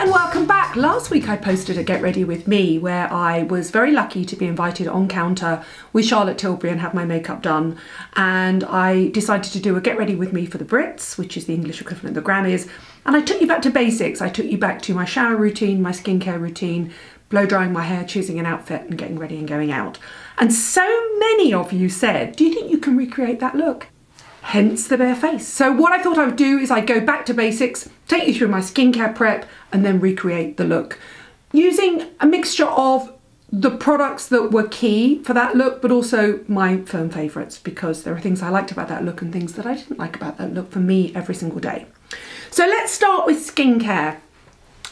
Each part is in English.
Hi and welcome back. Last week I posted a Get Ready With Me where I was very lucky to be invited on counter with Charlotte Tilbury and have my makeup done, and I decided to do a Get Ready With Me for the Brits, which is the English equivalent of the Grammys, and I took you back to basics. I took you back to my shower routine, my skincare routine, blow drying my hair, choosing an outfit and getting ready and going out. And so many of you said, do you think you can recreate that look? Hence the bare face. So what I thought I would do is I'd go back to basics, take you through my skincare prep and then recreate the look using a mixture of the products that were key for that look, but also my firm favourites, because there are things I liked about that look and things that I didn't like about that look for me every single day. So let's start with skincare.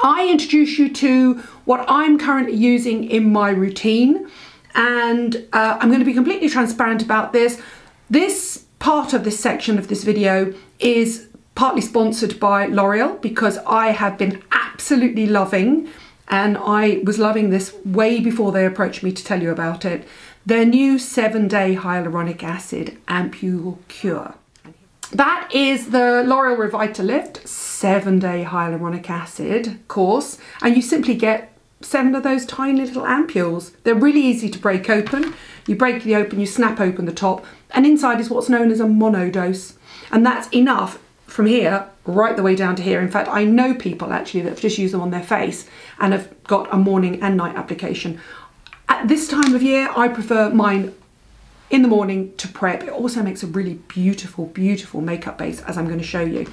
I introduce you to what I'm currently using in my routine, and I'm going to be completely transparent about this. This part of this section of this video is partly sponsored by L'Oreal, because I have been absolutely loving, and I was loving this way before they approached me to tell you about it, their new 7-day hyaluronic acid ampoule cure. That is the L'Oreal Revitalift 7-day hyaluronic acid course, and you simply get 7 of those tiny little ampules. They're really easy to break open. You break the open, you snap open the top, and inside is what's known as a monodose. And that's enough from here right the way down to here. In fact, I know people actually that have just used them on their face and have got a morning and night application. At this time of year, I prefer mine in the morning to prep. It also makes a really beautiful, beautiful makeup base, as I'm going to show you.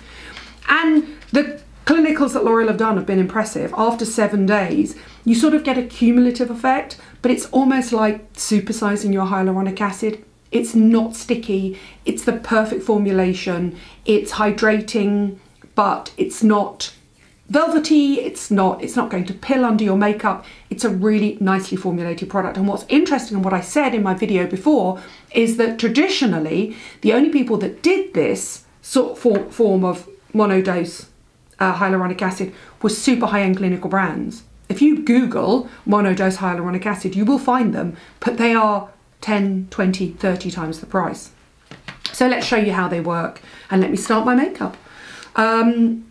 And the clinicals that L'Oreal have done have been impressive. After 7 days, you sort of get a cumulative effect, but it's almost like supersizing your hyaluronic acid. It's not sticky, it's the perfect formulation, it's hydrating, but it's not velvety, it's not going to pill under your makeup. It's a really nicely formulated product. And what's interesting, and what I said in my video before, is that traditionally, the only people that did this sort of form of monodose hyaluronic acid was super high-end clinical brands. If you Google monodose hyaluronic acid, you will find them, but they are 10, 20, 30 times the price. So let's show you how they work, and let me start my makeup. I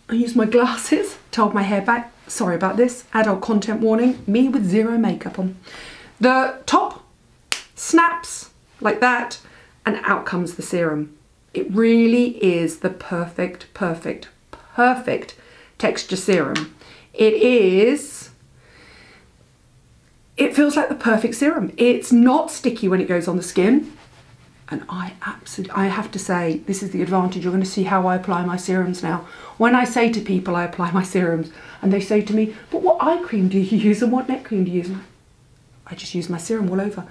use my glasses to hold my hair back. Sorry about this, adult content warning, me with zero makeup on. The top snaps like that, and out comes the serum. It really is the perfect, perfect, perfect texture serum. It feels like the perfect serum. It's not sticky when it goes on the skin. And I have to say, this is the advantage. You're going to see how I apply my serums now. When I say to people I apply my serums, and they say to me, but what eye cream do you use and what neck cream do you use? And I just use my serum all over.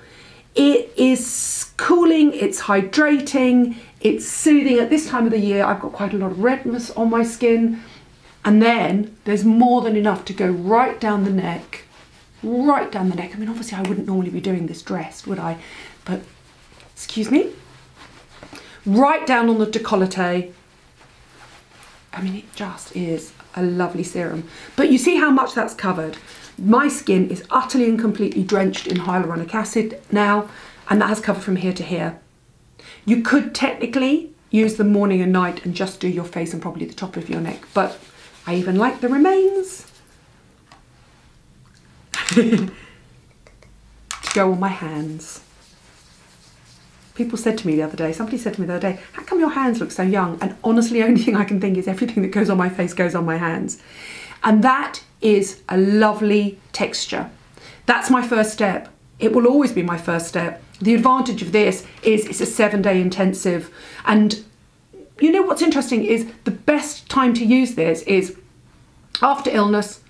It is cooling, it's hydrating, it's soothing. At this time of the year, I've got quite a lot of redness on my skin. And then there's more than enough to go right down the neck. Right down the neck. I mean, obviously I wouldn't normally be doing this dressed, would I? But, excuse me. Right down on the décolleté. I mean, it just is a lovely serum. But you see how much that's covered. My skin is utterly and completely drenched in hyaluronic acid now, and that has covered from here to here. You could technically use the morning and night and just do your face and probably the top of your neck, but I even like the remains to go on my hands. People said to me the other day, somebody said to me the other day, how come your hands look so young? And honestly, the only thing I can think is everything that goes on my face goes on my hands. And that is a lovely texture. That's my first step. It will always be my first step. The advantage of this is it's a 7-day intensive. And you know what's interesting is the best time to use this is after illness,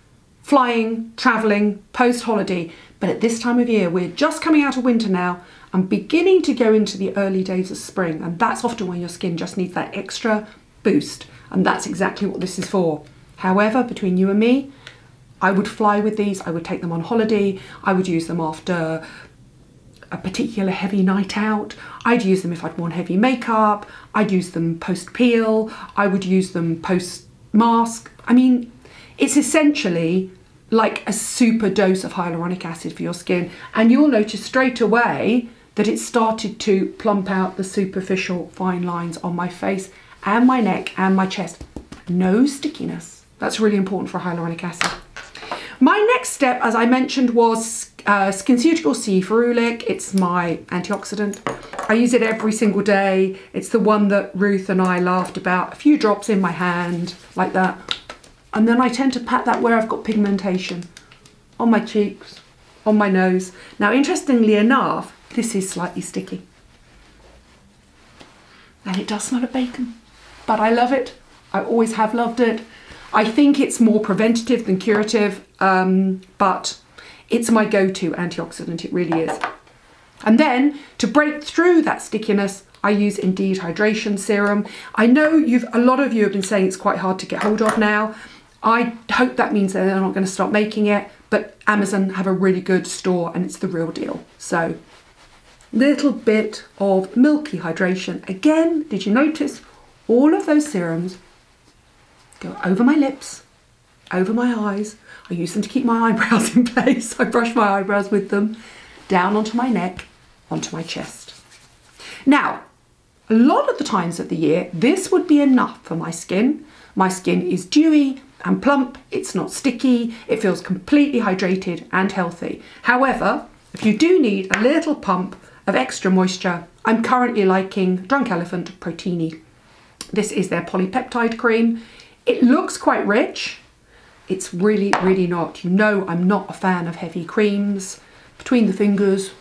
flying, traveling, post-holiday. But at this time of year, we're just coming out of winter now and beginning to go into the early days of spring. And that's often when your skin just needs that extra boost. And that's exactly what this is for. However, between you and me, I would fly with these. I would take them on holiday. I would use them after a particular heavy night out. I'd use them if I'd worn heavy makeup. I'd use them post-peel. I would use them post-mask. I mean, it's essentially like a super dose of hyaluronic acid for your skin. And you'll notice straight away that it started to plump out the superficial fine lines on my face and my neck and my chest. No stickiness. That's really important for hyaluronic acid. My next step, as I mentioned, was SkinCeutical C Ferulic. It's my antioxidant. I use it every single day. It's the one that Ruth and I laughed about. A few drops in my hand, like that. And then I tend to pat that where I've got pigmentation. On my cheeks, on my nose. Now, interestingly enough, this is slightly sticky. And it does smell of bacon. But I love it. I always have loved it. I think it's more preventative than curative, but it's my go-to antioxidant, it really is. And then, to break through that stickiness, I use Indeed Hydration Serum. I know a lot of you have been saying it's quite hard to get hold of now. I hope that means that they're not going to stop making it, but Amazon have a really good store and it's the real deal. So, little bit of milky hydration. Again, did you notice all of those serums go over my lips, over my eyes. I use them to keep my eyebrows in place. I brush my eyebrows with them, down onto my neck, onto my chest. Now, a lot of the times of the year, this would be enough for my skin. My skin is dewy and plump, it's not sticky, it feels completely hydrated and healthy. However, if you do need a little pump of extra moisture, I'm currently liking Drunk Elephant Proteini. This is their polypeptide cream. It looks quite rich. It's really, really not. You know I'm not a fan of heavy creams. Between the fingers.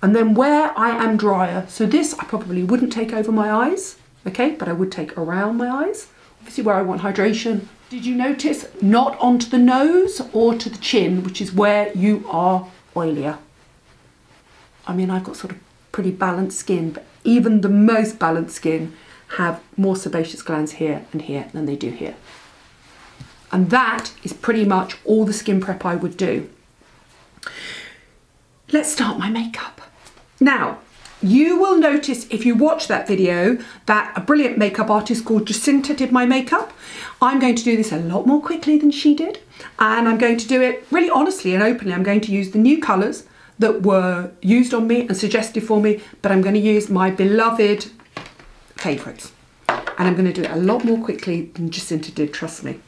And then where I am drier, so this I probably wouldn't take over my eyes, okay, but I would take around my eyes. Obviously where I want hydration. Did you notice not onto the nose or to the chin, which is where you are oilier? I mean, I've got sort of pretty balanced skin, but even the most balanced skin have more sebaceous glands here and here than they do here. And that is pretty much all the skin prep I would do. Let's start my makeup. Now, you will notice if you watch that video that a brilliant makeup artist called Jacinta did my makeup. I'm going to do this a lot more quickly than she did. And I'm going to do it really honestly and openly. I'm going to use the new colours that were used on me and suggested for me, but I'm going to use my beloved favourites. And I'm going to do it a lot more quickly than Jacinta did, trust me.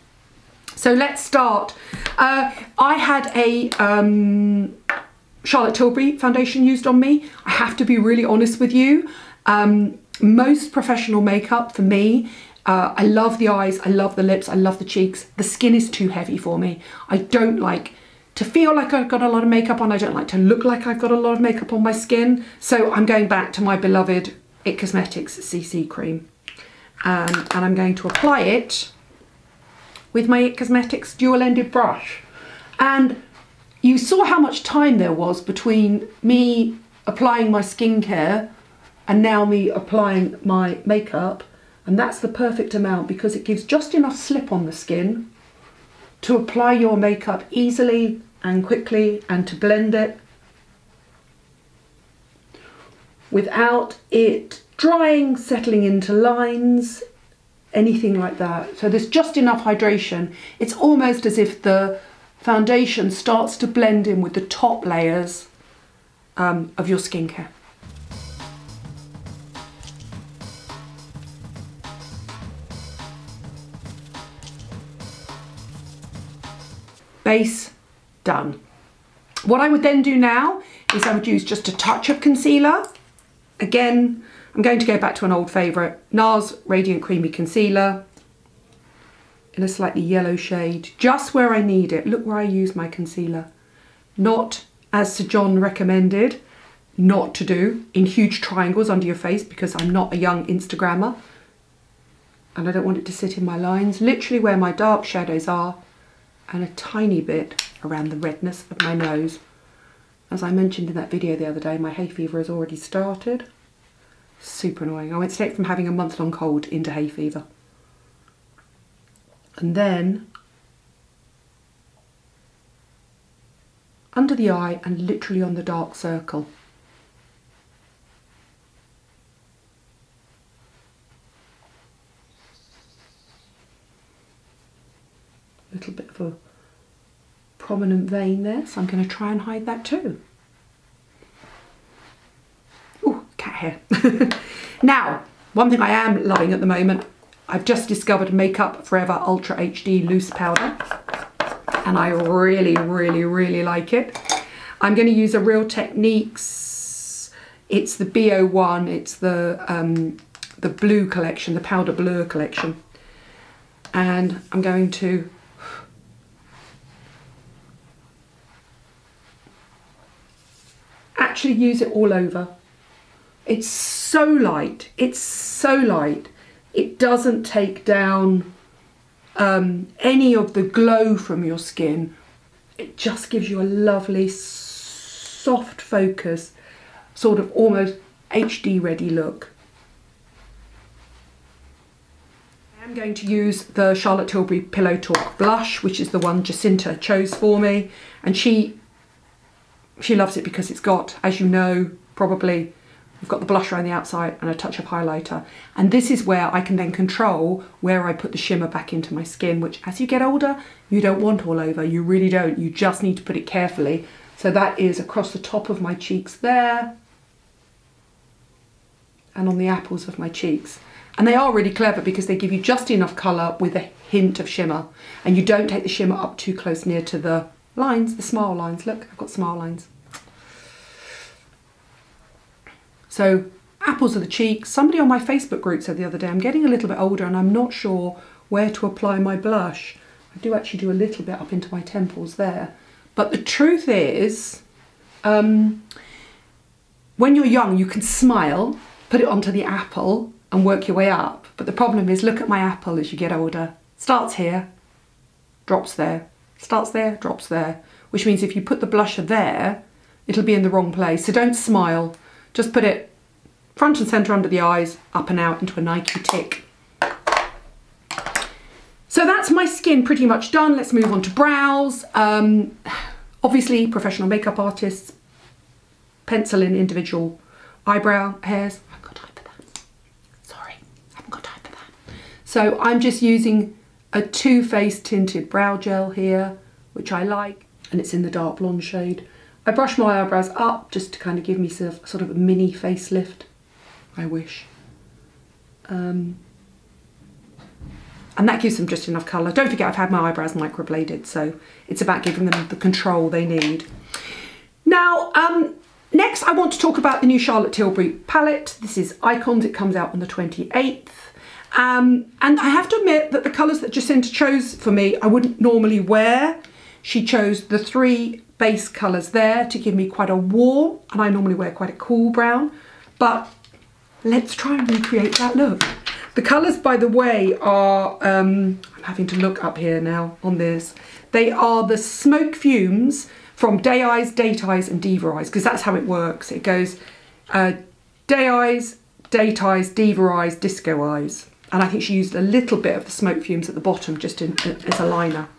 So let's start. I had a Charlotte Tilbury foundation used on me. I have to be really honest with you. Most professional makeup for me, I love the eyes, I love the lips, I love the cheeks. The skin is too heavy for me. I don't like to feel like I've got a lot of makeup on. I don't like to look like I've got a lot of makeup on my skin. So I'm going back to my beloved IT Cosmetics CC cream. And I'm going to apply it with my IT Cosmetics dual-ended brush. And you saw how much time there was between me applying my skincare and now me applying my makeup. And that's the perfect amount because it gives just enough slip on the skin to apply your makeup easily and quickly and to blend it without it drying, settling into lines, anything like that. So there's just enough hydration. It's almost as if the foundation starts to blend in with the top layers of your skincare. Base done. What I would then do now is I would use just a touch of concealer. Again, I'm going to go back to an old favourite, NARS Radiant Creamy Concealer in a slightly yellow shade, just where I need it. Look where I use my concealer. Not, as Sir John recommended, not to do in huge triangles under your face because I'm not a young Instagrammer and I don't want it to sit in my lines. Literally where my dark shadows are and a tiny bit around the redness of my nose. As I mentioned in that video the other day, my hay fever has already started. Super annoying. I went straight from having a month-long cold into hay fever. And then under the eye and literally on the dark circle. A little bit of a prominent vein there, so I'm going to try and hide that too. Ooh, cat hair. Now, one thing I am loving at the moment, I've just discovered Makeup Forever Ultra HD Loose Powder, and I really, really, really like it. I'm going to use a Real Techniques, it's the BO1, it's the blue collection, the Powder Blur collection. And I'm going to actually use it all over. It's so light, it's so light. It doesn't take down any of the glow from your skin. It just gives you a lovely soft focus, sort of almost HD ready look. I'm going to use the Charlotte Tilbury Pillow Talk blush, which is the one Jacinta chose for me, and she loves it because it's got, as you know, probably, we've got the blusher on the outside and a touch of highlighter, and this is where I can then control where I put the shimmer back into my skin, which as you get older you don't want all over, you really don't, you just need to put it carefully. So that is across the top of my cheeks there and on the apples of my cheeks. And they are really clever because they give you just enough colour with a hint of shimmer, and you don't take the shimmer up too close near to the lines, the smile lines. Look, I've got smile lines. So apples of the cheeks. Somebody on my Facebook group said the other day, I'm getting a little bit older and I'm not sure where to apply my blush. I do actually do a little bit up into my temples there. But the truth is, when you're young, you can smile, put it onto the apple and work your way up. But the problem is, look at my apple as you get older. Starts here, drops there, starts there, drops there. Which means if you put the blusher there, it'll be in the wrong place. So don't smile. Just put it front and centre under the eyes, up and out into a Nike tick. So that's my skin pretty much done. Let's move on to brows. Obviously, professional makeup artists pencil in individual eyebrow hairs. I haven't got time for that. Sorry, I haven't got time for that. So I'm just using a Too Faced tinted brow gel here, which I like, and it's in the dark blonde shade. I brush my eyebrows up just to kind of give me sort of a mini facelift, I wish. And that gives them just enough colour. Don't forget I've had my eyebrows microbladed, so it's about giving them the control they need. Now, next I want to talk about the new Charlotte Tilbury palette. This is Icons, it comes out on the 28th. And I have to admit that the colours that Jacinta chose for me I wouldn't normally wear. She chose the 3 base colours there to give me quite a warm, and I normally wear quite a cool brown, but let's try and recreate that look. The colours, by the way, are, I'm having to look up here now on this, they are the Smoke Fumes from Day Eyes, Date Eyes and Diva Eyes, because that's how it works. It goes Day Eyes, Date Eyes, Diva Eyes, Disco Eyes, and I think she used a little bit of the Smoke Fumes at the bottom just as a liner.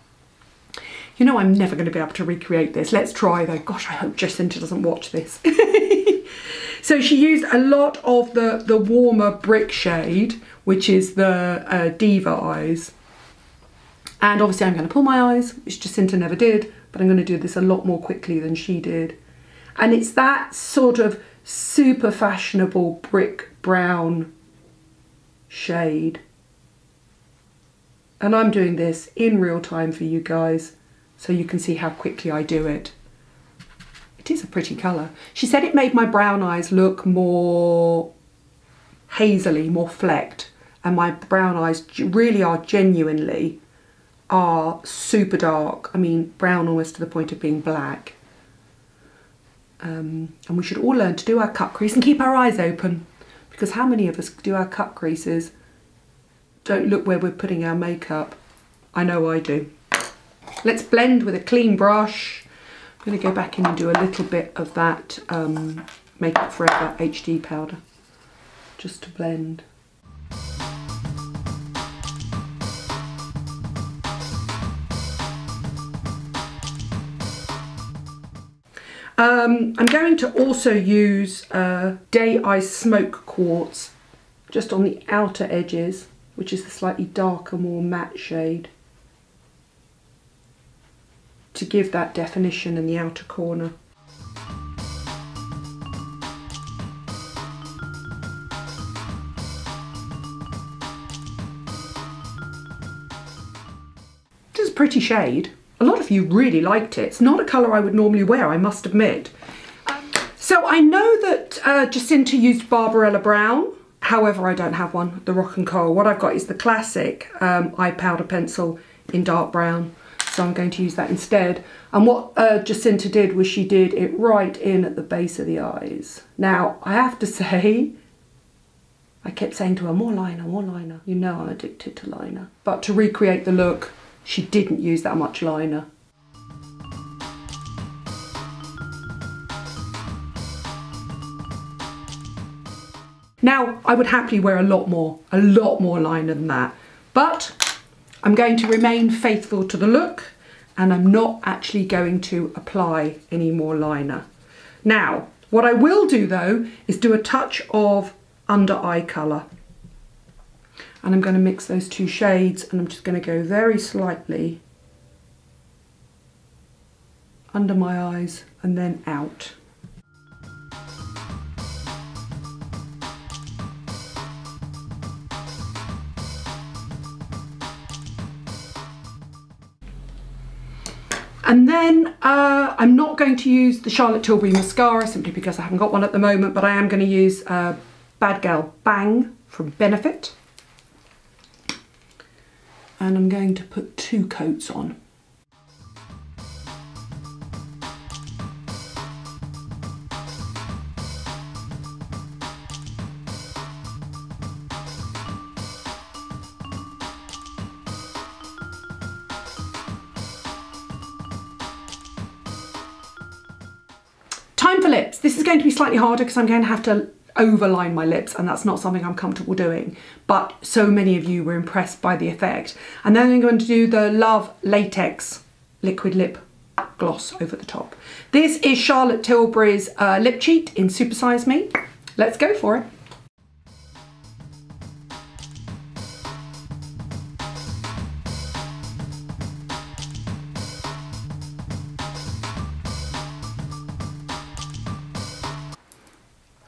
You know I'm never going to be able to recreate this. Let's try though. Gosh, I hope Jacinta doesn't watch this. So she used a lot of the warmer brick shade, which is the Diva Eyes. And obviously I'm going to pull my eyes, which Jacinta never did, but I'm going to do this a lot more quickly than she did. And it's that sort of super fashionable brick brown shade. And I'm doing this in real time for you guys, so you can see how quickly I do it. It is a pretty colour. She said it made my brown eyes look more hazily, more flecked, and my brown eyes really are genuinely super dark. I mean, brown almost to the point of being black. And we should all learn to do our cut crease and keep our eyes open, because how many of us do our cut creases, don't look where we're putting our makeup? I know I do. Let's blend with a clean brush. I'm going to go back in and do a little bit of that Makeup Forever HD powder, just to blend. I'm going to also use Day Eyes Smoke Quartz just on the outer edges, which is the slightly darker, more matte shade, to give that definition in the outer corner. pretty shade. A lot of you really liked it. It's not a colour I would normally wear, I must admit. So I know that Jacinta used Barbarella Brown. However, I don't have one, the Rock and Coral. What I've got is the classic eye powder pencil in dark brown. So I'm going to use that instead. And what Jacinta did was she did it right in at the base of the eyes. Now, I have to say, I kept saying to her, more liner, more liner. You know I'm addicted to liner. But to recreate the look, she didn't use that much liner. Now, I would happily wear a lot more liner than that. But I'm going to remain faithful to the look, and I'm not actually going to apply any more liner. Now, what I will do though, is do a touch of under eye colour. And I'm going to mix those two shades, and I'm just going to go very slightly under my eyes and then out. And then I'm not going to use the Charlotte Tilbury mascara simply because I haven't got one at the moment, but I am going to use Bad Girl Bang from Benefit. And I'm going to put 2 coats on. Time for lips. This is going to be slightly harder because I'm going to have to overline my lips, and that's not something I'm comfortable doing. But so many of you were impressed by the effect. And then I'm going to do the Love Latex liquid lip gloss over the top. This is Charlotte Tilbury's Lip Cheat in Super Size Me. Let's go for it.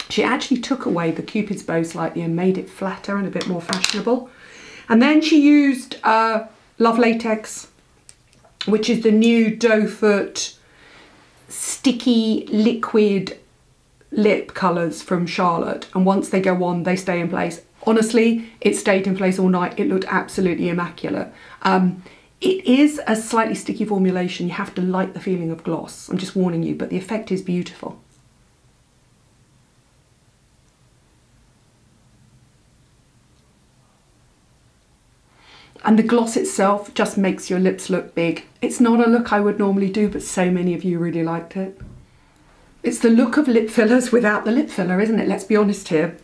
She actually took away the Cupid's bow slightly and made it flatter and a bit more fashionable. And then she used Love Latex, which is the new doe foot sticky liquid lip colours from Charlotte. And once they go on, they stay in place. Honestly, it stayed in place all night. It looked absolutely immaculate. It is a slightly sticky formulation. You have to like the feeling of gloss. I'm just warning you, but the effect is beautiful. And the gloss itself just makes your lips look big. It's not a look I would normally do, but so many of you really liked it. It's the look of lip fillers without the lip filler, isn't it? Let's be honest here.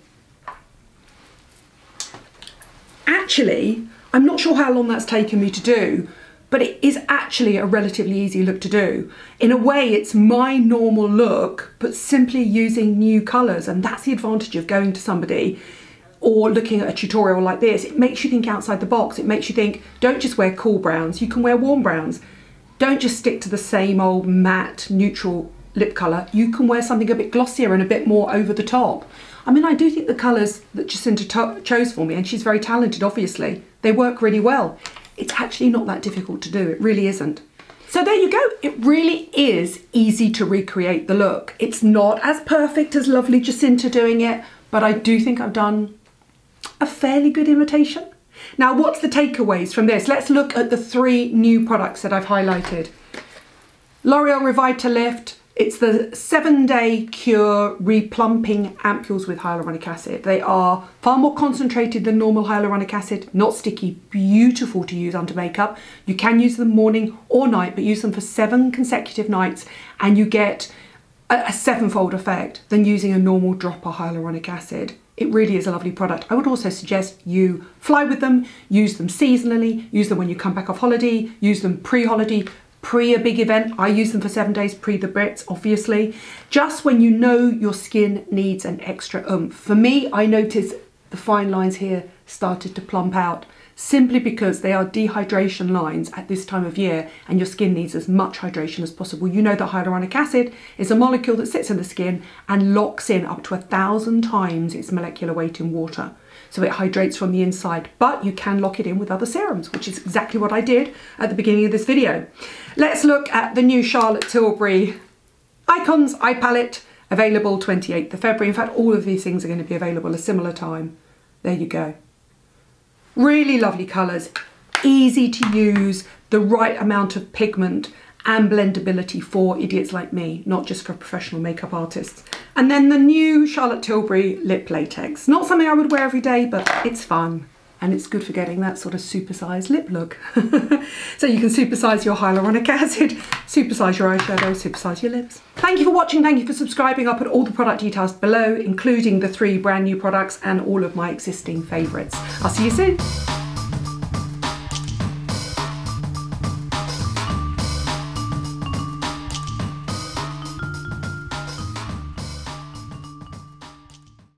Actually, I'm not sure how long that's taken me to do, but it is actually a relatively easy look to do. In a way, it's my normal look, but simply using new colours. And that's the advantage of going to somebody or looking at a tutorial like this. It makes you think outside the box. It makes you think, don't just wear cool browns, you can wear warm browns. Don't just stick to the same old matte neutral lip colour. You can wear something a bit glossier and a bit more over the top. I mean, I do think the colours that Jacinta chose for me, and she's very talented obviously, they work really well. It's actually not that difficult to do, it really isn't. So there you go, it really is easy to recreate the look. It's not as perfect as lovely Jacinta doing it, but I do think I've done a fairly good imitation. Now, what's the takeaways from this? Let's look at the 3 new products that I've highlighted. L'Oreal Revitalift, it's the 7-day Cure Replumping Ampoules with hyaluronic acid. They are far more concentrated than normal hyaluronic acid, not sticky, beautiful to use under makeup. You can use them morning or night, but use them for 7 consecutive nights and you get a 7-fold effect than using a normal drop of hyaluronic acid. It really is a lovely product. I would also suggest you fly with them, use them seasonally, use them when you come back off holiday, use them pre-holiday, pre a big event. I use them for 7 days, pre the Brits, obviously. Just when you know your skin needs an extra oomph. For me, I noticed the fine lines here started to plump out simply because they are dehydration lines at this time of year and your skin needs as much hydration as possible. You know that hyaluronic acid is a molecule that sits in the skin and locks in up to 1,000 times its molecular weight in water. so it hydrates from the inside, but you can lock it in with other serums, which is exactly what I did at the beginning of this video. Let's look at the new Charlotte Tilbury Icons Eye Palette, available 28th of February. In fact, all of these things are going to be available a similar time. There you go. Really lovely colours, easy to use, the right amount of pigment and blendability for idiots like me, not just for professional makeup artists. And then the new Charlotte Tilbury Lip Latex. Not something I would wear every day, but it's fun. And it's good for getting that sort of supersized lip look. So you can supersize your hyaluronic acid, supersize your eyeshadow, supersize your lips. Thank you for watching, thank you for subscribing. I'll put all the product details below, including the 3 brand new products and all of my existing favourites. I'll see you soon.